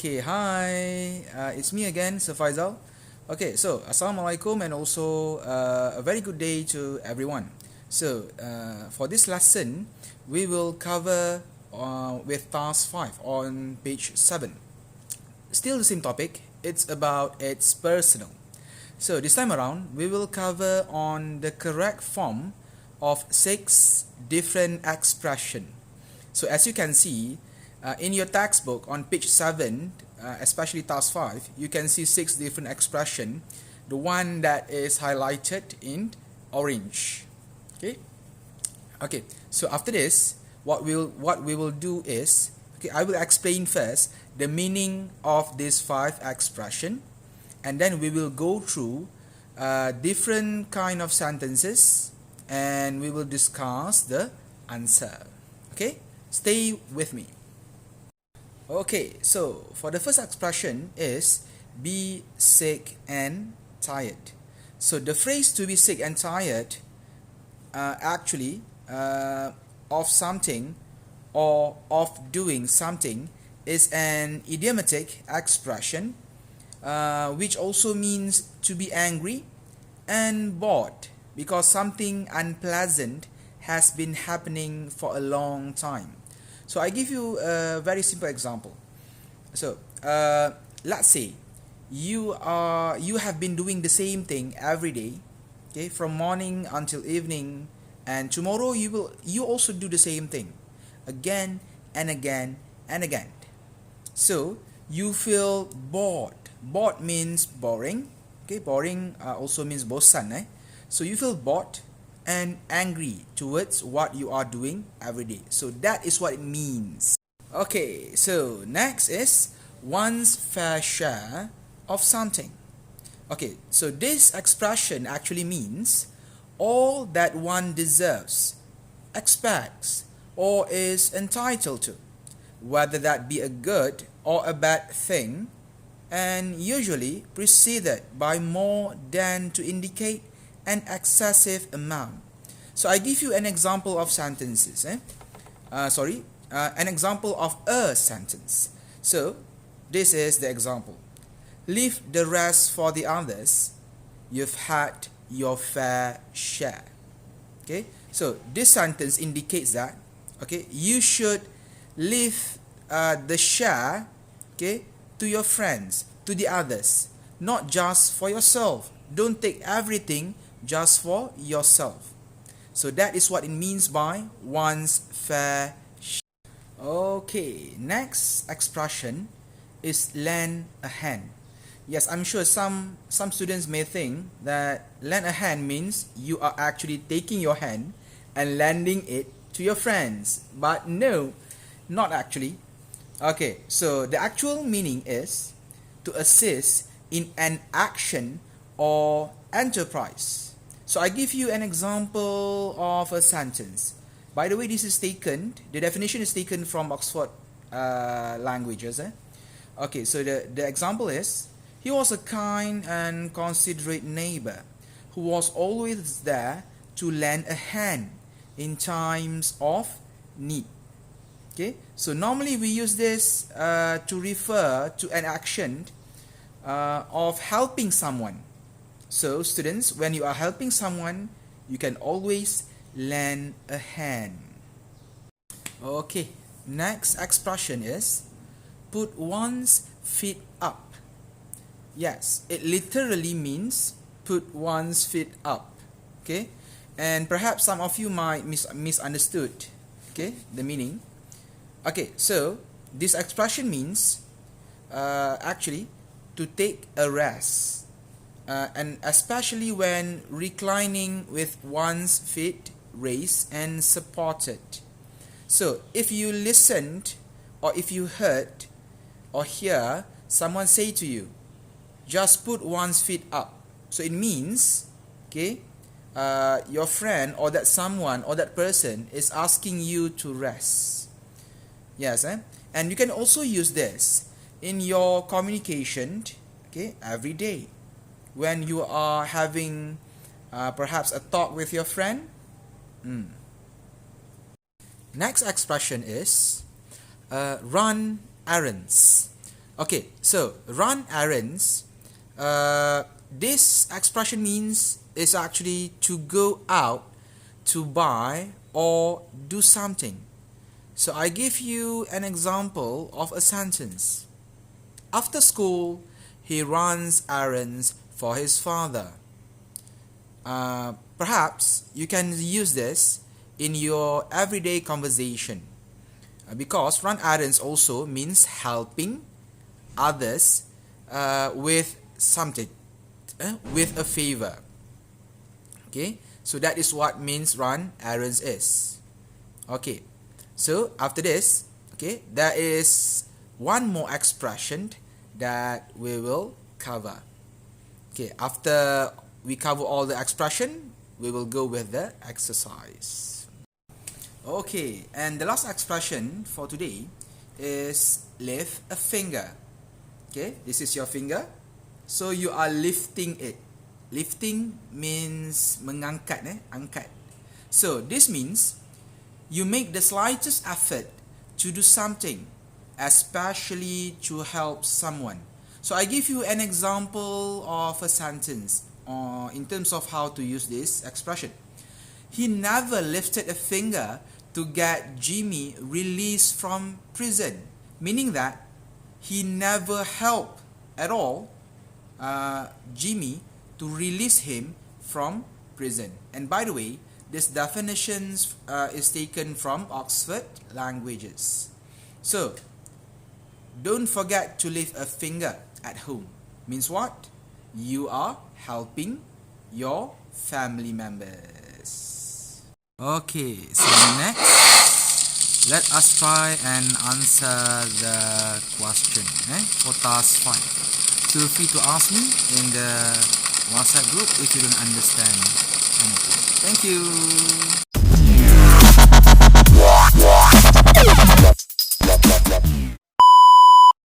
Okay, hi. It's me again, Sir Faizal. Okay, so Assalamualaikum and also a very good day to everyone. So, for this lesson, we will cover with task 5 on page 7. Still the same topic, it's about it's personal. So, this time around, we will cover on the correct form of 6 different expression. So, as you can see, in your textbook on page 7, especially task 5, you can see 6 different expression. The one that is highlighted in orange. Okay, so after this, what we will do is, I will explain first the meaning of these 5 expression, and then we will go through different kind of sentences, and we will discuss the answer. Okay, stay with me. Okay, so for the first expression is be sick and tired. So the phrase to be sick and tired actually of something or of doing something is an idiomatic expression which also means to be angry and bored because something unpleasant has been happening for a long time. So I give you a very simple example. So let's say you have been doing the same thing every day, okay, from morning until evening, and tomorrow you also do the same thing again and again and again. So you feel bored. Bored means boring. Okay, boring also means bosan. So you feel bored and angry towards what you are doing every day. So that is what it means. Okay, so next is one's fair share of something. Okay, so this expression actually means all that one deserves, expects, or is entitled to, whether that be a good or a bad thing, and usually preceded by more than to indicate an excessive amount. So I give you an example of sentences. An example of a sentence. So this is the example. Leave the rest for the others. You've had your fair share. Okay. So this sentence indicates that you should leave the share to your friends, to the others, not just for yourself. Don't take everything just for yourself. So that is what it means by one's fair share. Okay, next expression is lend a hand. Yes, I'm sure some students may think that lend a hand means you are actually taking your hand and lending it to your friends. But no, not actually. Okay, so the actual meaning is to assist in an action or enterprise. So I give you an example of a sentence. By the way, the definition is taken from Oxford languages. Okay, so the example is, he was a kind and considerate neighbor who was always there to lend a hand in times of need. Okay, so normally we use this to refer to an action of helping someone. So students, when you are helping someone, you can always lend a hand. Okay, next expression is put one's feet up. Yes, it literally means put one's feet up. Okay, and perhaps some of you might misunderstood the meaning. Okay, so this expression means actually to take a rest. And especially when reclining with one's feet raised and supported. So if you listened or if you heard or hear someone say to you, just put one's feet up. So it means, your friend or that someone or that person is asking you to rest. Yes, and you can also use this in your communication, every day. When you are having perhaps a talk with your friend. Next expression is run errands. Okay, so run errands. This expression means is actually to go out to buy or do something. So I give you an example of a sentence. After school, he runs errands for his father. Perhaps you can use this in your everyday conversation because run errands also means helping others with something, with a favor. Okay, so that is what means run errands is. Okay, so after this, okay, there is one more expression that we will cover. Okay, after we cover all the expression, we will go with the exercise. Okay, and the last expression for today is lift a finger. Okay, this is your finger. So you are lifting it. Lifting means mengangkat, angkat. So this means you make the slightest effort to do something, especially to help someone. So I give you an example of a sentence in terms of how to use this expression. He never lifted a finger to get Jimmy released from prison, meaning that he never helped at all Jimmy to release him from prison. And by the way, this definition is taken from Oxford Languages. So, don't forget to lift a finger at home. Means what? You are helping your family members. Okay, so next, let us try and answer the question for task 5. Feel free to ask me in the WhatsApp group if you don't understand anything. Thank you.